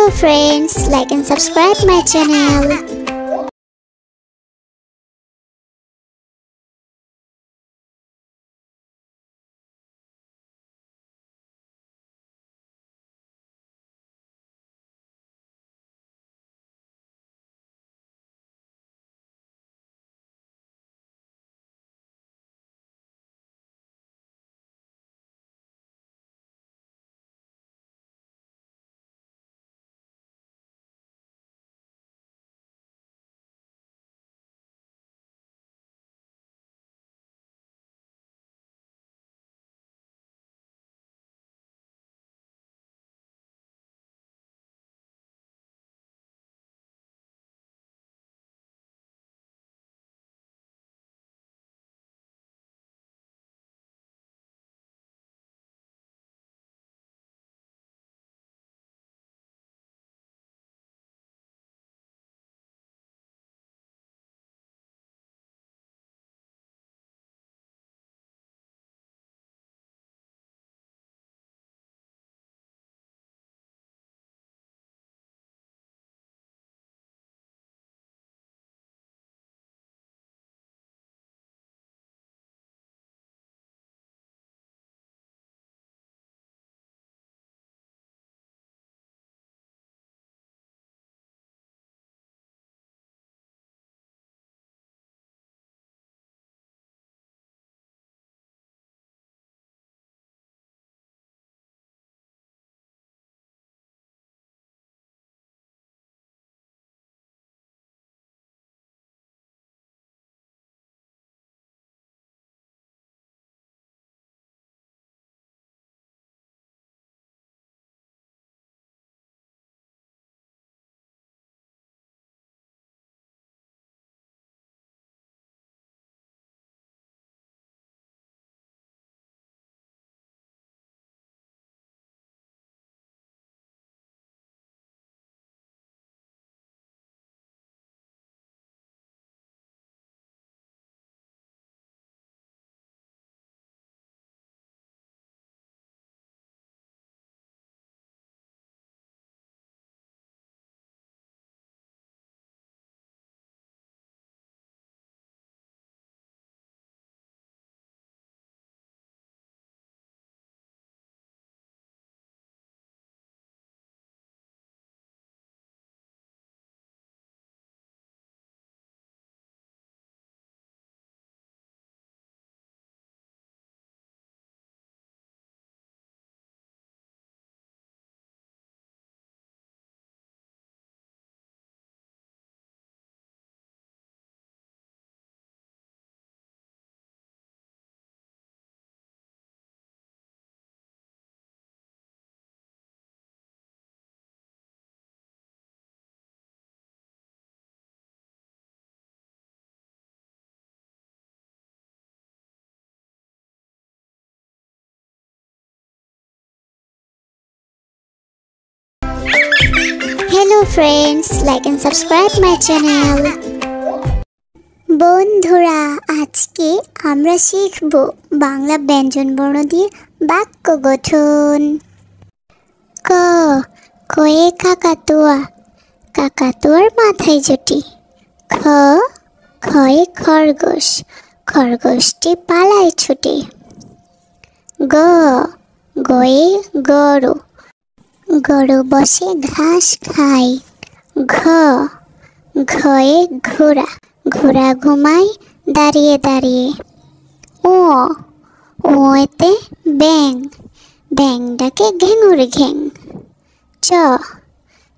Hello friends, like and subscribe my channel. Hello friends, like and subscribe my channel. বন্ধুরা, আজকে আমরা শিখব বাংলা ব্যঞ্জন বর্ণ দিয়ে বাক্য গঠন। ক, কয়ে কাকাতুয়া, কাকাতুয়ার মাথায় জুটি। খ, খয়ে খরগোশ, খরগোশটি পালায় ছুটে। গ, গয়ে গরু, গরু বসে ঘাস খায়। ঘ, ঘয়ে ঘোড়া, ঘোড়া ঘুমায় দাঁড়িয়ে দাঁড়িয়ে। ও, ওতে ব্যাঙ, ব্যাঙ ডাকে ঘেঙুর ঘেং। চ,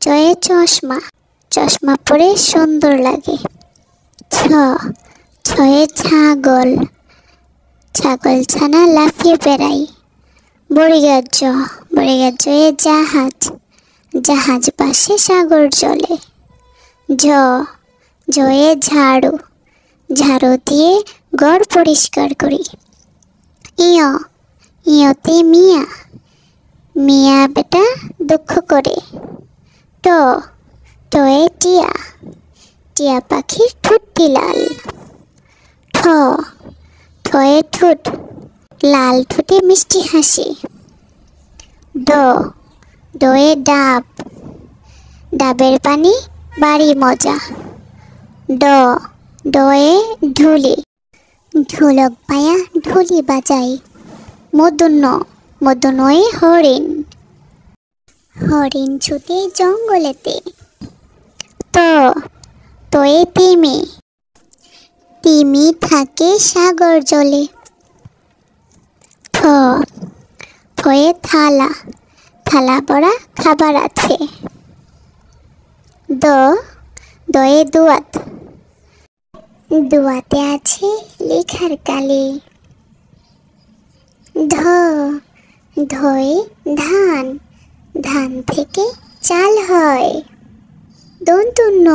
চয়ে চশমা, চশমা পরে সুন্দর লাগে। ছ, ছয়ে ছাগল, ছাগল ছানা লাফিয়ে বেড়ায়। বড়িগাছ, বড়িগাছে জাহাজ, জাহাজ পাশে সাগর চলে। ঝ, ঝয়ে ঝাড়ু, ঝাড়ু দিয়ে ঘর পরিষ্কার করি। ইয়, ইয়তে মিয়া, মিয়া বেটা দুঃখ করে। ট, টয়ে টিয়া, টিয়া পাখির ঠোঁটটি লাল। ঠ, ঠয়ে ঠোঁট, লাল ঠোঁটে মিষ্টি হাসি। ড, ডয়ে ডাব, ডাবের পানি বাড়ি মজা। ড ডয়ে ঢুলি, ঢোলক পায়া ঢুলি বাজাই। মূর্ধন্য মূর্ধন্যয়ে হরিণ, হরিণ ছুটে জঙ্গলেতে। ত তয়ে তিমি, তিমি থাকে সাগর জলে। ফ ফয়ে থালা, থালা ভরা খাবার আছে। দ দয়ে দুয়াত, দুয়াতে আছে লেখার কালি। ধ ধয়ে ধান, ধান থেকে চাল হয়। দন্তুন্ন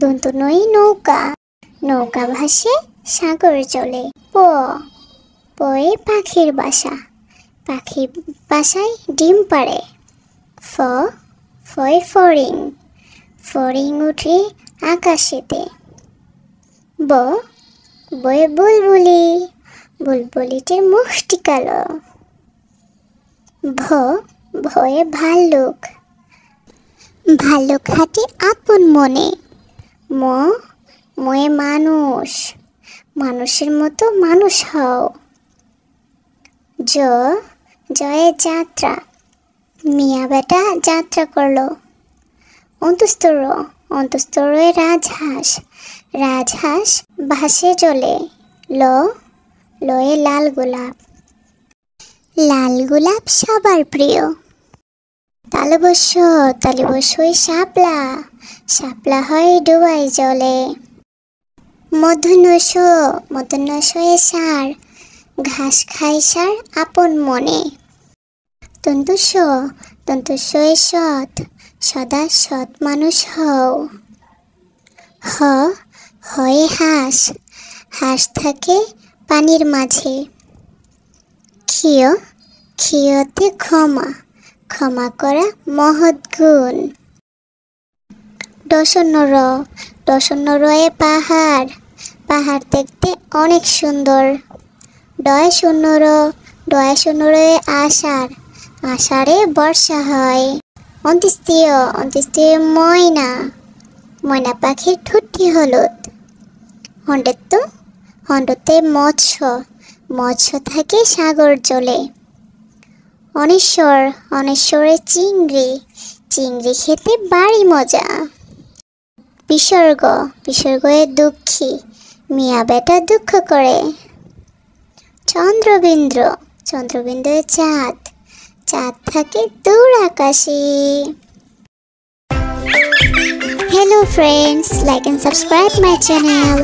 দন্তুন্নয়ে নৌকা, নৌকা ভাসে সাগর জলে। প পয়ে পাখির বাসা, পাখির বাসায় ডিম পাড়ে। ফ ফয়ে ফড়িং, ফড়িং উঠে আকাশেতে। ব বয়ে বুলবুলি, বুলবুলিটির মুখটি কালো। ভ ভয়ে ভাল্লুক, ভাল্লুক হাঁটে আপন মনে। ম ময়ে মানুষ, মানুষের মতো মানুষ হও। জ জয়ে যাত্রা, মিয়া বেটা যাত্রা করলো। অন্তস্তর অন্তস্তরে রাজহাঁস, রাজহাঁস ভাসে জলে। ল লয়ে লাল গোলাপ, লাল গোলাপ সবার প্রিয়। তালবস্য তালবস্যই শাপলা, শাপলা হয় ডুবাই জলে। মধ্যাহ্নস মধ্যাহ্নসয়ে ষাঁড়, ঘাস খায় ষাঁড় আপন মনে। তন্তুস তন্তুসয়ে সৎ, সদা সৎ মানুষ হও। হ হয়ে হাঁস, হাঁস থাকে পানির মাঝে। ক্ষিয় ক্ষিয়তে ক্ষমা, ক্ষমা করা মহৎ গুণ। ডসন্ন র ডসন্ন রয়ে পাহাড়, পাহাড় দেখতে অনেক সুন্দর। ডয় শূন্য র ডয় শূন্য রয়ে আষাঢ়, আষাঢ়ে বর্ষা হয়। অন্ত্যেষ্টিয় অন্ত্যেষ্টিয় ময়না, ময়না পাখির ঠোঁটটি হলুদ। হন্ডেত্ব হন্ডতে মৎস্য, মৎস্য থাকে সাগর জলে। অনেশ্বর অনেশ্বরে চিংড়ি, চিংড়ি খেতে বাড়ি মজা। বিসর্গ বিসর্গয়ে দুঃখী, মিয়া বেটা দুঃখ করে। চন্দ্রবিন্দ্র চন্দ্রবিন্দুয়ে চাঁদ, চাঁদ থাকে দূর আকাশে। Hello friends, like and subscribe my channel.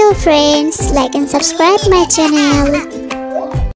Hello friends, like and subscribe my channel.